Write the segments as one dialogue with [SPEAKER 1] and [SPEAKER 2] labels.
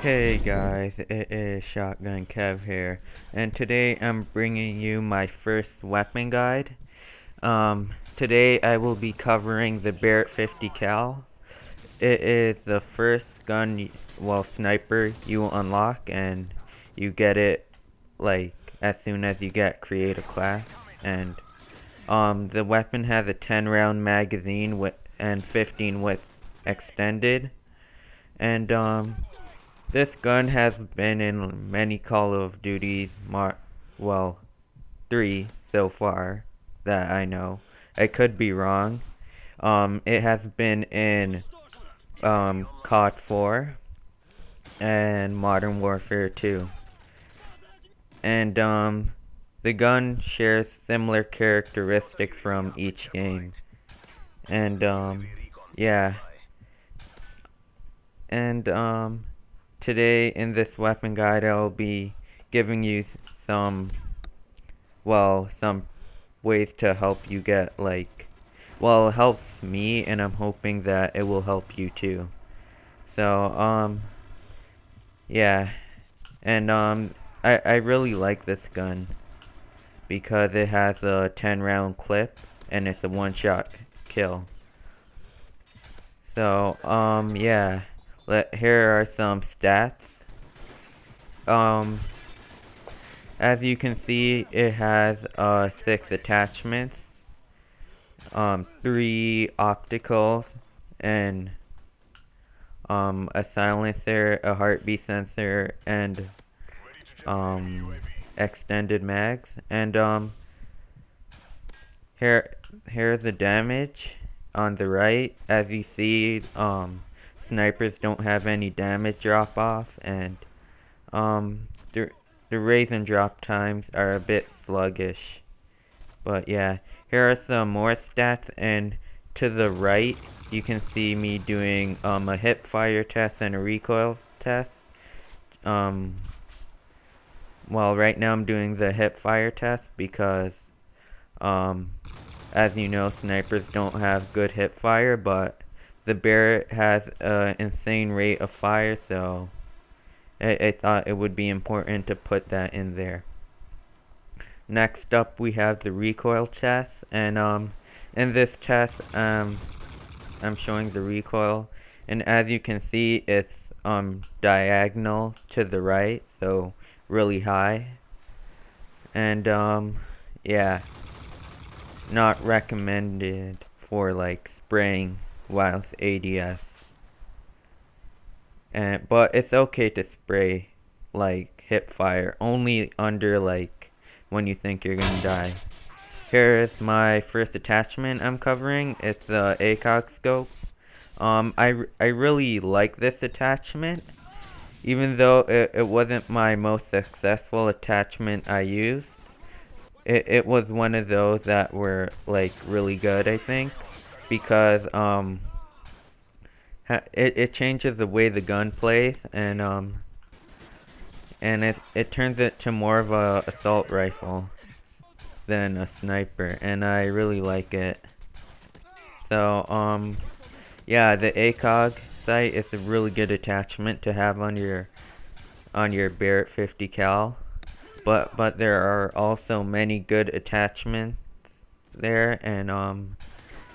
[SPEAKER 1] Hey guys, it is Shotgun Kev here, and today I'm bringing you my first weapon guide. Today I will be covering the Barett 50 cal. It is the first gun, sniper you unlock, and you get it like as soon as you create a class. And the weapon has a 10-round magazine and 15 with extended, and this gun has been in many Call of Duties, 3 so far that I know. I could be wrong. It has been in COD 4 and Modern Warfare 2. And the gun shares similar characteristics from each game. And yeah. And today in this weapon guide I'll be giving you some ways to help you get it helps me, and I'm hoping that it will help you too. So yeah. And I really like this gun because it has a 10-round clip and it's a one-shot kill. So yeah. Here are some stats. As you can see, it has 6 attachments, 3 opticals, and a silencer, a heartbeat sensor, and extended mags. And here's the damage on the right. As you see, snipers don't have any damage drop off, and the raise and drop times are a bit sluggish. But yeah, here are some more stats, and to the right you can see me doing a hip fire test and a recoil test. Right now I'm doing the hip fire test because as you know, snipers don't have good hip fire, but the Barett has an insane rate of fire, so I thought it would be important to put that in there. Next up we have the recoil test, and in this test I'm showing the recoil, and as you can see it's diagonal to the right, so really high. And yeah, not recommended for spraying whilst ADS, but it's okay to spray hip fire only under when you think you're gonna die. Here is my first attachment I'm covering. It's the ACOG scope. I really like this attachment, even though it wasn't my most successful attachment I used. It was one of those that were really good, I think, because it changes the way the gun plays, and it turns it to more of a assault rifle than a sniper, and I really like it. So yeah, the ACOG sight is a really good attachment to have on your Barett 50 cal, but there are also many good attachments there. And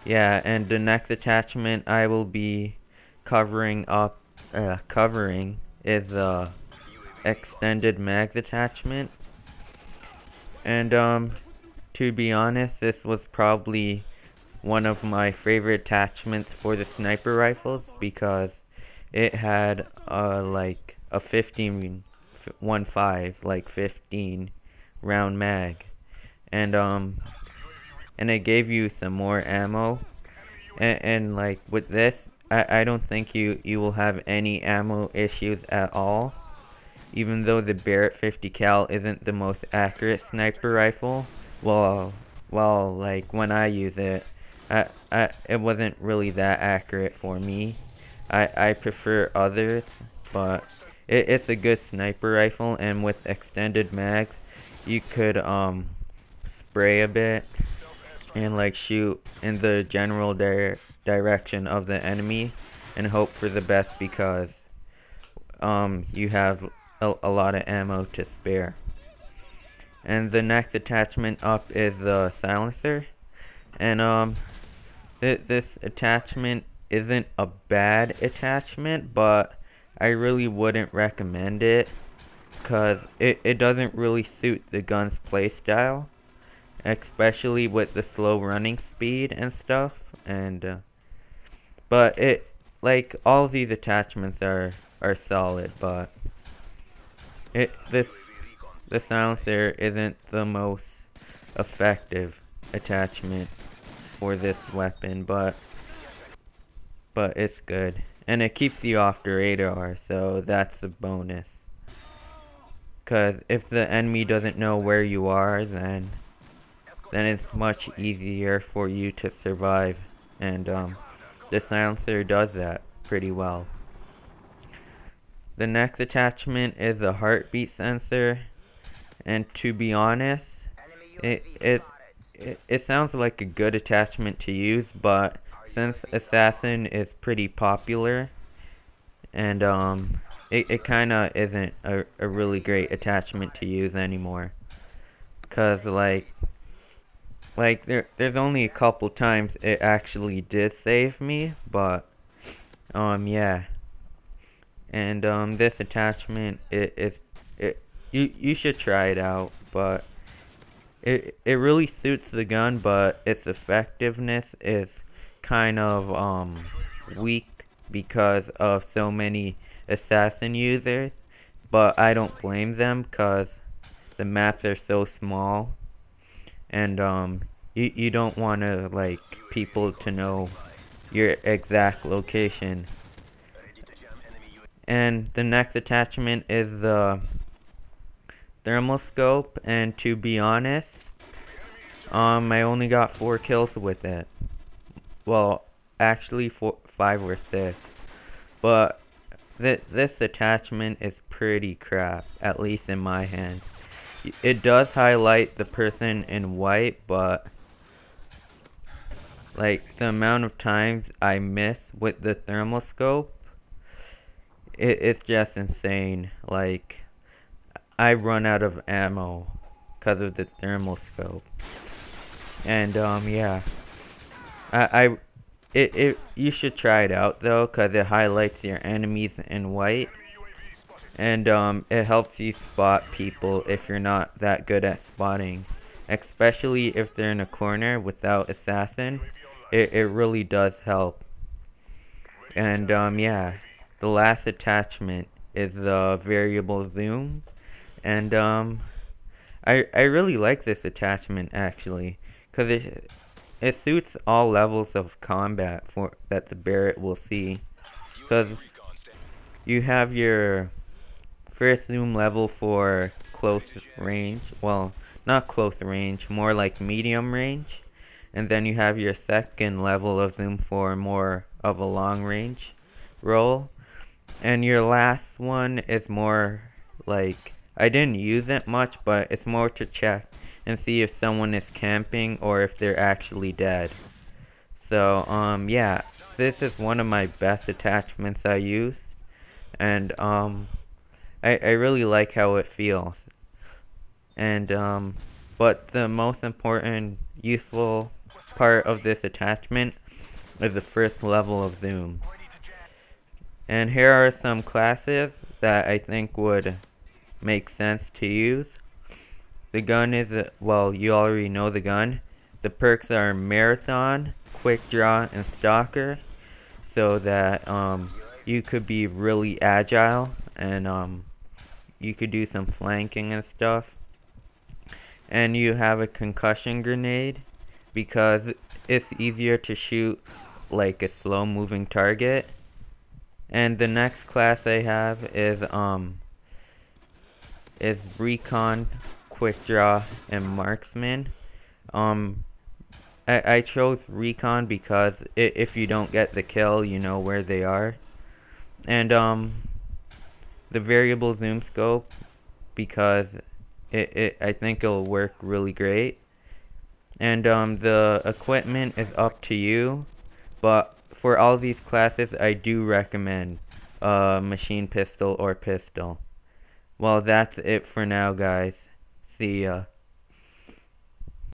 [SPEAKER 1] yeah, and the next attachment I will be covering is the extended mags attachment. And to be honest, this was probably one of my favorite attachments for the sniper rifles because it had a 15 round mag, and it gave you some more ammo, and with this I don't think you will have any ammo issues at all, even though the Barett 50 cal isn't the most accurate sniper rifle. Well, when I use it, it wasn't really that accurate for me. I prefer others, but it's a good sniper rifle, and with extended mags you could spray a bit and shoot in the general direction of the enemy and hope for the best, because you have a lot of ammo to spare. And the next attachment up is the silencer. And this attachment isn't a bad attachment, but I really wouldn't recommend it, because it doesn't really suit the gun's playstyle, especially with the slow running speed and stuff. And but it, like, all of these attachments are solid, but the silencer isn't the most effective attachment for this weapon, but it's good, and it keeps you off the radar, so that's a bonus. Cause if the enemy doesn't know where you are, then it's much easier for you to survive, and the silencer does that pretty well. The next attachment is a heartbeat sensor, and to be honest, it sounds like a good attachment to use, but since Assassin is pretty popular, and it kinda isn't a really great attachment to use anymore. Cause like there's only a couple times it actually did save me, but yeah. And this attachment, you should try it out, but it really suits the gun, but its effectiveness is kind of weak because of so many assassin users. But I don't blame them, because the maps are so small, and you don't want to, like, people to know your exact location. And the next attachment is the thermal scope, and to be honest, I only got 4 kills with it. Well, actually 5 or 6. But this attachment is pretty crap, at least in my hands. It does highlight the person in white, but like, the amount of times I miss with the thermal scope, it's just insane. Like, I run out of ammo because of the thermal scope. And yeah, you should try it out though, because it highlights your enemies in white, and it helps you spot people if you're not that good at spotting, especially if they're in a corner without assassin. It really does help. And yeah, the last attachment is the variable zoom, and I really like this attachment actually, because it suits all levels of combat that the Barett will see. Because you have your first zoom level for close range, well, not close range, more like medium range, and then you have your second level of zoom for more of a long range role, and your last one is more like, I didn't use it much, but it's more to check and see if someone is camping or if they're actually dead. So yeah, this is one of my best attachments I used, and I really like how it feels. And but the most important useful part of this attachment is the first level of zoom. And here are some classes that I think would make sense to use. The gun is, well, you already know the gun. The perks are Marathon, Quick Draw, and Stalker, so that you could be really agile, and you could do some flanking and stuff. And you have a concussion grenade, because it's easier to shoot like a slow moving target. And the next class I have is Recon, Quick Draw, and Marksman. I chose Recon because if you don't get the kill, you know where they are. And the variable zoom scope, because I think it'll work really great. And the equipment is up to you, but for all these classes I do recommend machine pistol or pistol. Well, that's it for now, guys. See ya.